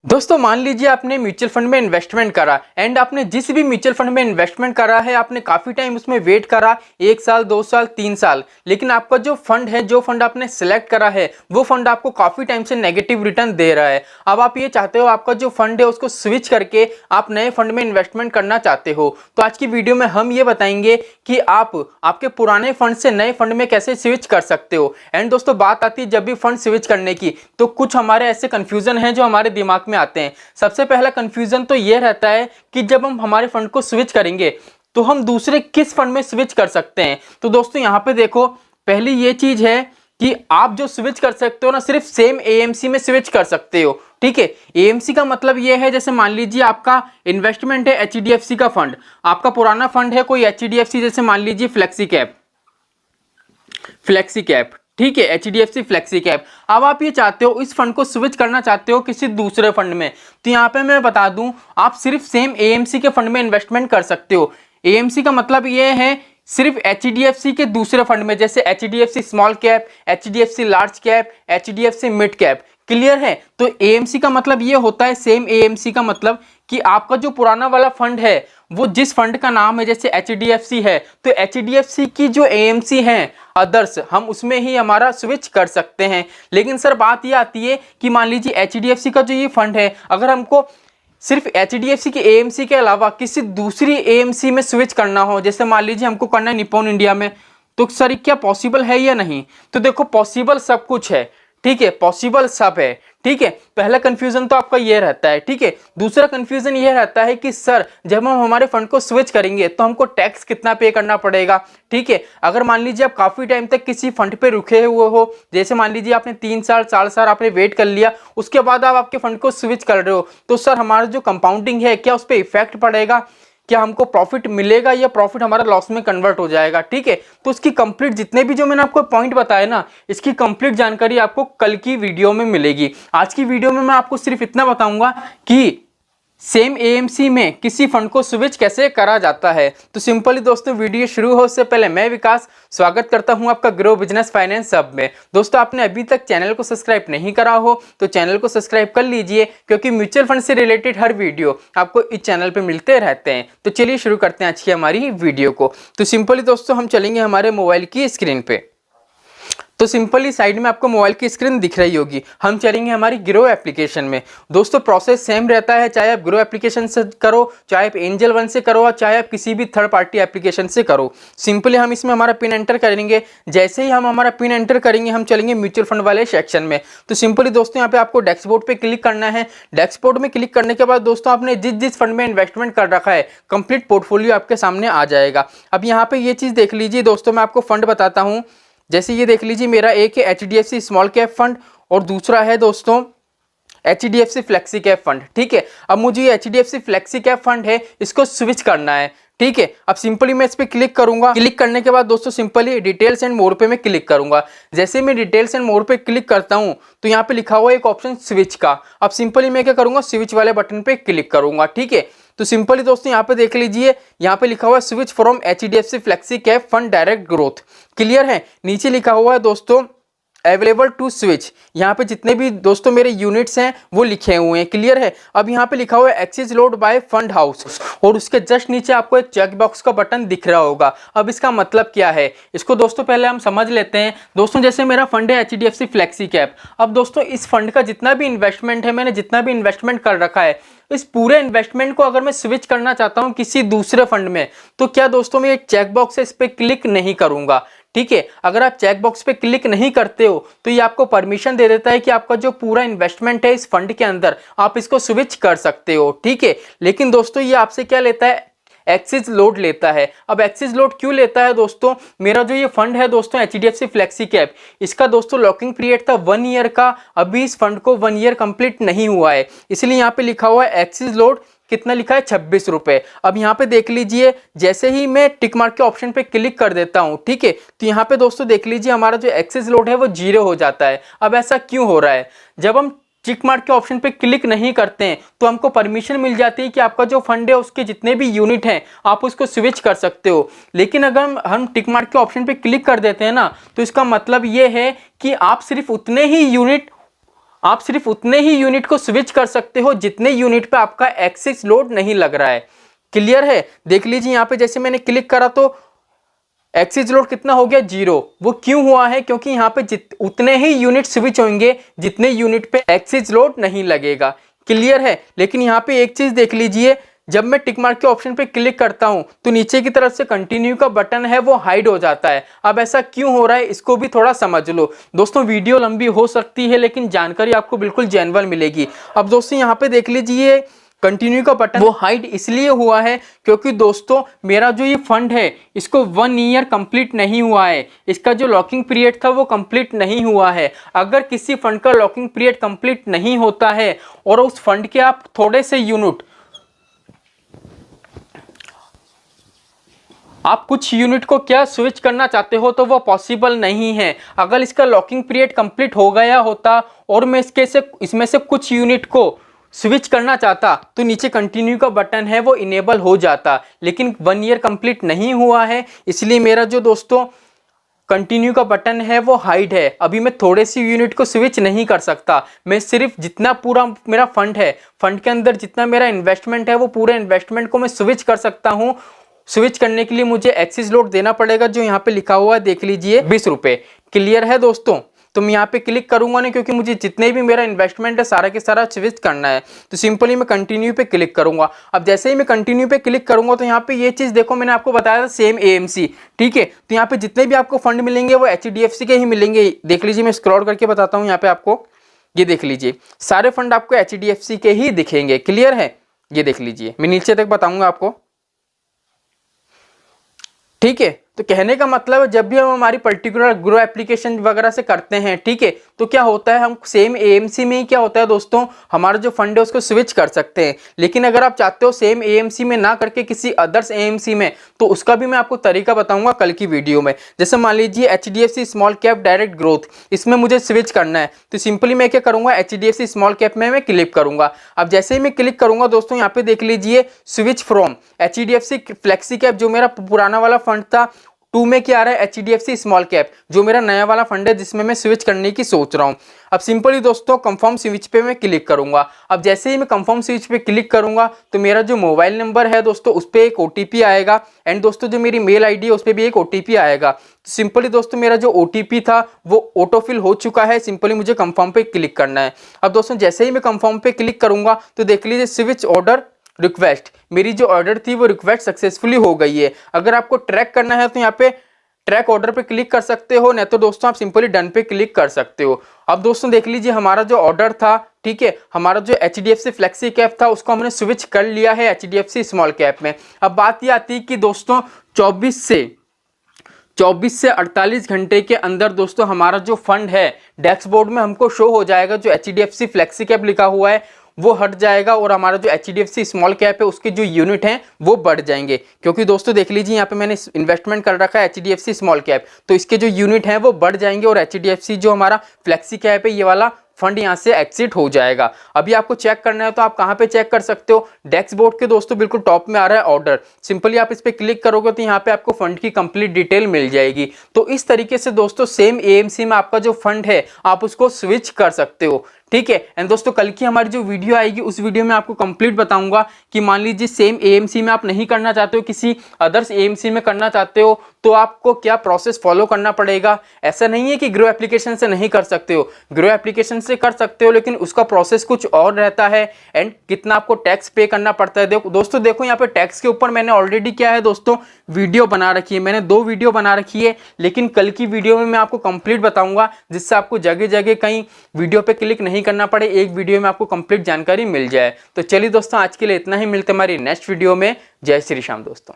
दोस्तों मान लीजिए आपने म्यूचुअल फंड में इन्वेस्टमेंट करा एंड आपने जिस भी म्यूचुअल फंड में इन्वेस्टमेंट करा है आपने काफ़ी टाइम उसमें वेट करा 1 साल 2 साल 3 साल, लेकिन आपका जो फंड है जो फंड आपने सेलेक्ट करा है वो फंड आपको काफ़ी टाइम से नेगेटिव रिटर्न दे रहा है। अब आप ये चाहते हो आपका जो फंड है उसको स्विच करके आप नए फंड में इन्वेस्टमेंट करना चाहते हो, तो आज की वीडियो में हम ये बताएंगे कि आप आपके पुराने फंड से नए फंड में कैसे स्विच कर सकते हो। एंड दोस्तों बात आती है जब भी फंड स्विच करने की तो कुछ हमारे ऐसे कंफ्यूजन है जो हमारे दिमाग में आते हैं। सबसे पहला कंफ्यूजन तो यह रहता है कि जब हम हमारे फंड को स्विच करेंगे तो हम दूसरे किस फंड में स्विच कर सकते हैं। तो दोस्तों यहां पे देखो, पहली ये चीज है कि आप जो स्विच कर सकते हो ना सिर्फ सेम एएमसी में स्विच कर सकते हो। ठीक है, एएमसी का मतलब ये है जैसे मान लीजिए आपका इन्वेस्टमेंट है एचडीएफसी का फंड, आपका पुराना फंड है कोई एचडीएफसी, जैसे मान लीजिए फ्लेक्सी कैप, ठीक है, एचडीएफसी फ्लेक्सी कैप। अब आप ये चाहते हो इस फंड को स्विच करना चाहते हो किसी दूसरे फंड में, तो यहाँ पे मैं बता दूं आप सिर्फ सेम एएमसी के फंड में इन्वेस्टमेंट कर सकते हो। एएमसी का मतलब ये है सिर्फ एचडीएफसी के दूसरे फंड में, जैसे HDFC small cap, HDFC large cap, HDFC mid cap. Clear है? तो एएमसी का मतलब ये होता है, सेम एएमसी का मतलब कि आपका जो पुराना वाला फंड है वो जिस फंड का नाम है जैसे एचडीएफसी है तो एचडीएफसी की जो एएमसी है अदर्स हम उसमें ही हमारा स्विच कर सकते हैं। लेकिन सर बात ये आती है कि मान लीजिए एचडीएफसी का जो ये फंड है अगर हमको सिर्फ एचडीएफसी के एएमसी के अलावा किसी दूसरी एएमसी में स्विच करना हो, जैसे मान लीजिए हमको करना है निप्पॉन इंडिया में, तो सर क्या पॉसिबल है या नहीं? तो देखो पॉसिबल सब कुछ है, ठीक है, पॉसिबल सब है। ठीक है, पहला कंफ्यूजन तो आपका ये रहता है। ठीक है, दूसरा कंफ्यूजन ये रहता है कि सर जब हम हमारे फंड को स्विच करेंगे तो हमको टैक्स कितना पे करना पड़ेगा। ठीक है, अगर मान लीजिए आप काफी टाइम तक किसी फंड पे रुके हुए हो, जैसे मान लीजिए आपने 3 साल 4 साल आपने वेट कर लिया, उसके बाद आप आपके फंड को स्विच कर रहे हो, तो सर हमारा जो कंपाउंडिंग है क्या उस पर इफेक्ट पड़ेगा, क्या हमको प्रॉफिट मिलेगा या प्रॉफिट हमारा लॉस में कन्वर्ट हो जाएगा। ठीक है, तो इसकी कंप्लीट जितने भी जो मैंने आपको पॉइंट बताया ना इसकी कंप्लीट जानकारी आपको कल की वीडियो में मिलेगी। आज की वीडियो में मैं आपको सिर्फ इतना बताऊंगा कि सेम एएमसी में किसी फंड को स्विच कैसे करा जाता है। तो सिंपली दोस्तों वीडियो शुरू हो उससे पहले मैं विकास स्वागत करता हूं आपका ग्रो बिजनेस फाइनेंस हब में। दोस्तों आपने अभी तक चैनल को सब्सक्राइब नहीं करा हो तो चैनल को सब्सक्राइब कर लीजिए, क्योंकि म्यूचुअल फंड से रिलेटेड हर वीडियो आपको इस चैनल पे मिलते रहते हैं। तो चलिए शुरू करते हैं आज की हमारी वीडियो को। तो सिंपली दोस्तों हम चलेंगे हमारे मोबाइल की स्क्रीन पे। तो सिंपली साइड में आपको मोबाइल की स्क्रीन दिख रही होगी, हम चलेंगे हमारी ग्रो एप्लीकेशन में। दोस्तों प्रोसेस सेम रहता है, चाहे आप ग्रो एप्लीकेशन से करो, चाहे आप एंजल वन से करो, और चाहे आप किसी भी थर्ड पार्टी एप्लीकेशन से करो। सिंपली हम इसमें हमारा पिन एंटर करेंगे। जैसे ही हम हमारा पिन एंटर करेंगे हम चलेंगे म्यूचुअल फंड वाले सेक्शन में। तो सिंपली दोस्तों यहाँ पे आपको डैशबोर्ड पे क्लिक करना है। डैशबोर्ड में क्लिक करने के बाद दोस्तों आपने जिस जिस फंड में इन्वेस्टमेंट कर रखा है कंप्लीट पोर्टफोलियो आपके सामने आ जाएगा। अब यहाँ पे ये चीज़ देख लीजिए दोस्तों, मैं आपको फंड बताता हूँ। जैसे ये देख लीजिए, मेरा एक है एचडीएफसी स्मॉल कैप फंड और दूसरा है दोस्तों एचडीएफसी फ्लेक्सी कैप फंड। ठीक है, अब मुझे ये एचडीएफसी फ्लेक्सी कैप फंड है इसको स्विच करना है। ठीक है, अब सिंपली मैं इस पर क्लिक करूंगा। क्लिक करने के बाद दोस्तों सिंपली डिटेल्स एंड मोर पे मैं क्लिक करूंगा। जैसे मैं डिटेल्स एंड मोर पे क्लिक करता हूं तो यहाँ पे लिखा हुआ है एक ऑप्शन स्विच का। अब सिंपली मैं क्या करूंगा, स्विच वाले बटन पे क्लिक करूंगा। ठीक है, तो सिंपली दोस्तों यहाँ पे देख लीजिए, यहाँ पे लिखा हुआ है switch from HDFC flexi cap fund direct growth. Clear है? नीचे लिखा हुआ है दोस्तों अवेलेबल टू स्विच, यहाँ पे जितने भी दोस्तों मेरे यूनिट्स हैं वो लिखे हुए हैं। क्लियर है? अब यहाँ पे लिखा हुआ है exit load by fund house और उसके जस्ट नीचे आपको एक चेक बॉक्स का बटन दिख रहा होगा। अब इसका मतलब क्या है इसको दोस्तों पहले हम समझ लेते हैं। दोस्तों जैसे मेरा फंड है एचडीएफसी फ्लेक्सी कैप, अब दोस्तों इस फंड का जितना भी इन्वेस्टमेंट है, मैंने जितना भी इन्वेस्टमेंट कर रखा है, इस पूरे इन्वेस्टमेंट को अगर मैं स्विच करना चाहता हूं किसी दूसरे फंड में, तो क्या दोस्तों मैं एक चेक बॉक्स है इस पर क्लिक नहीं करूंगा। ठीक है, अगर आप चेक बॉक्स पे क्लिक नहीं करते हो तो ये आपको परमिशन दे देता है कि आपका जो पूरा इन्वेस्टमेंट है इस फंड के अंदर आप इसको स्विच कर सकते हो। ठीक है, लेकिन दोस्तों ये आपसे क्या लेता है, एक्सेस लोड लेता है। अब एक्सेस लोड क्यों लेता है दोस्तों, मेरा जो ये फंड है दोस्तों एचडीएफसी फ्लेक्सी कैप, इसका दोस्तों लॉकिंग पीरियड था 1 ईयर का। अभी इस फंड को 1 ईयर कंप्लीट नहीं हुआ है, इसलिए यहाँ पे लिखा हुआ है एक्सेस लोड कितना लिखा है 26 रुपए। अब यहाँ पे देख लीजिए, जैसे ही मैं टिक मार्क के ऑप्शन पे क्लिक कर देता हूँ, ठीक है, तो यहाँ पे दोस्तों देख लीजिए हमारा जो एक्सेस लोड है वो 0 हो जाता है। अब ऐसा क्यों हो रहा है, जब हम टिक मार्क के ऑप्शन पे क्लिक नहीं करते हैं तो हमको परमिशन मिल जाती है कि आपका जो फंड है उसके जितने भी यूनिट हैं आप उसको स्विच कर सकते हो। लेकिन अगर हम टिक मार्क के ऑप्शन पे क्लिक कर देते हैं ना, तो इसका मतलब ये है कि आप सिर्फ उतने ही यूनिट आप सिर्फ उतने ही यूनिट को स्विच कर सकते हो जितने यूनिट पे आपका एक्सेस लोड नहीं लग रहा है। क्लियर है? देख लीजिए यहाँ पे जैसे मैंने क्लिक करा तो एक्सेस लोड कितना हो गया, 0। वो क्यों हुआ है? क्योंकि यहाँ पे उतने ही यूनिट स्विच होंगे जितने यूनिट पे एक्सेस लोड नहीं लगेगा। क्लियर है? लेकिन यहाँ पे एक चीज देख लीजिए, जब मैं टिक मार्क के ऑप्शन पे क्लिक करता हूं तो नीचे की तरफ से कंटिन्यू का बटन है वो हाइड हो जाता है। अब ऐसा क्यों हो रहा है इसको भी थोड़ा समझ लो। दोस्तों वीडियो लंबी हो सकती है लेकिन जानकारी आपको बिल्कुल जेन्युइन मिलेगी। अब दोस्तों यहाँ पे देख लीजिए कंटिन्यू का बटन वो हाइड इसलिए हुआ है क्योंकि दोस्तों मेरा जो ये फंड है इसको 1 ईयर कंप्लीट नहीं हुआ है। इसका जो लॉकिंग पीरियड था वो कंप्लीट नहीं हुआ है। अगर किसी फंड का लॉकिंग पीरियड कंप्लीट नहीं होता है और उस फंड के आप थोड़े से यूनिट, आप कुछ यूनिट को क्या स्विच करना चाहते हो तो वो पॉसिबल नहीं है। अगर इसका लॉकिंग पीरियड कंप्लीट हो गया होता और मैं इसमें से कुछ यूनिट को स्विच करना चाहता तो नीचे कंटिन्यू का बटन है वो इनेबल हो जाता। लेकिन 1 ईयर कंप्लीट नहीं हुआ है इसलिए मेरा जो दोस्तों कंटिन्यू का बटन है वो हाइड है। अभी मैं थोड़े सी यूनिट को स्विच नहीं कर सकता। मैं सिर्फ जितना पूरा मेरा फंड है, फंड के अंदर जितना मेरा इन्वेस्टमेंट है वो पूरे इन्वेस्टमेंट को मैं स्विच कर सकता हूँ। स्विच करने के लिए मुझे एक्सेस लोड देना पड़ेगा जो यहाँ पे लिखा हुआ है देख लीजिए 20 रुपए। क्लियर है दोस्तों? तो मैं यहाँ पे क्लिक करूंगा नहीं क्योंकि मुझे जितने भी मेरा इन्वेस्टमेंट है सारा के सारा स्विच करना है। तो सिंपली मैं कंटिन्यू पे क्लिक करूंगा। अब जैसे ही मैं कंटिन्यू पे क्लिक करूंगा तो यहाँ पे ये चीज देखो, मैंने आपको बताया था सेम एएमसी, ठीक है। तो यहाँ पे जितने भी आपको फंड मिलेंगे वो एचडीएफसी के ही मिलेंगे। देख लीजिए मैं स्क्रॉल करके बताता हूँ यहाँ पे आपको, ये देख लीजिए सारे फंड आपको एचडीएफसी के ही दिखेंगे। क्लियर है? ये देख लीजिए मैं नीचे तक बताऊंगा आपको, ठीक है। तो कहने का मतलब है जब भी हम हमारी पर्टिकुलर ग्रो एप्लीकेशन वगैरह से करते हैं, ठीक है, तो क्या होता है हम सेम एएमसी में ही क्या होता है दोस्तों हमारा जो फंड है उसको स्विच कर सकते हैं। लेकिन अगर आप चाहते हो सेम एएमसी में ना करके किसी अदर्स एएमसी में, तो उसका भी मैं आपको तरीका बताऊंगा कल की वीडियो में। जैसे मान लीजिए HDFC small cap direct growth, इसमें मुझे स्विच करना है तो सिंपली मैं क्या करूंगा, एचडीएफसी स्मॉल कैप में मैं क्लिक करूंगा। अब जैसे ही मैं क्लिक करूंगा दोस्तों यहाँ पे देख लीजिए switch from HDFC flexi cap, जो मेरा पुराना वाला फंड था, 2 में क्या आ रहा है एचडीएफसी स्मॉल कैप, जो मेरा नया वाला फंड है जिसमें मैं स्विच करने की सोच रहा हूं। अब सिंपली दोस्तों कंफर्म स्विच पे मैं क्लिक करूंगा। अब जैसे ही मैं कंफर्म स्विच पे क्लिक करूंगा तो मेरा जो मोबाइल नंबर है दोस्तों उस पर एक ओटीपी आएगा एंड दोस्तों जो मेरी मेल आईडी है उस पर भी एक ओटीपी आएगा। सिंपली दोस्तों मेरा जो ओटीपी था वो ऑटोफिल हो चुका है, सिंपली मुझे कंफर्म पे क्लिक करना है। अब दोस्तों जैसे ही मैं कंफर्म पे क्लिक करूंगा तो देख लीजिए स्विच ऑर्डर रिक्वेस्ट, मेरी जो ऑर्डर थी वो रिक्वेस्ट सक्सेसफुली हो गई है। अगर आपको ट्रैक करना है तो यहाँ पे ट्रैक ऑर्डर पे क्लिक कर सकते हो, नहीं तो दोस्तों आप सिंपली डन पे क्लिक कर सकते हो। अब दोस्तों देख लीजिए हमारा जो ऑर्डर था, ठीक है, हमारा जो एचडीएफसी फ्लेक्सी कैप था उसको हमने स्विच कर लिया है एचडीएफसी स्मॉल कैप में। अब बात ये आती है कि दोस्तों 24 से 48 घंटे के अंदर दोस्तों हमारा जो फंड है डैशबोर्ड में हमको शो हो जाएगा। जो एचडीएफसी फ्लेक्सी कैप लिखा हुआ है वो हट जाएगा और हमारा जो एचडीएफसी स्मॉल कैप है उसके जो यूनिट हैं वो बढ़ जाएंगे। क्योंकि दोस्तों देख लीजिए यहाँ पे मैंने इन्वेस्टमेंट कर रखा है एचडीएफसी स्मॉल कैप, तो इसके जो यूनिट हैं वो बढ़ जाएंगे और एचडीएफसी जो हमारा फ्लेक्सी कैप है ये वाला फंड यहाँ से एग्जिट हो जाएगा। अभी आपको चेक करना है तो आप कहाँ पे चेक कर सकते हो, डैशबोर्ड के दोस्तों बिल्कुल टॉप में आ रहा है ऑर्डर, सिंपली आप इस पे क्लिक करोगे तो यहाँ पे आपको फंड की कंप्लीट डिटेल मिल जाएगी। तो इस तरीके से दोस्तों सेम एएमसी में आपका जो फंड है आप उसको स्विच कर सकते हो, ठीक है। एंड दोस्तों कल की हमारी जो वीडियो आएगी उस वीडियो में आपको कंप्लीट बताऊंगा कि मान लीजिए सेम एएमसी में आप नहीं करना चाहते हो, किसी अदर्स एएमसी में करना चाहते हो तो आपको क्या प्रोसेस फॉलो करना पड़ेगा। ऐसा नहीं है कि ग्रो एप्लीकेशन से नहीं कर सकते हो, ग्रो एप्लीकेशन से कर सकते हो लेकिन उसका प्रोसेस कुछ और रहता है एंड कितना आपको टैक्स पे करना पड़ता है। दोस्तों देखो यहाँ पे टैक्स के ऊपर मैंने ऑलरेडी क्या है दोस्तों वीडियो बना रखी है, मैंने 2 वीडियो बना रखी है, लेकिन कल की वीडियो में मैं आपको कंप्लीट बताऊंगा जिससे आपको जगह जगह कहीं वीडियो पे क्लिक नहीं करना पड़े, एक वीडियो में आपको कंप्लीट जानकारी मिल जाए। तो चलिए दोस्तों आज के लिए इतना ही, मिलते हमारी नेक्स्ट वीडियो में। जय श्री श्याम दोस्तों।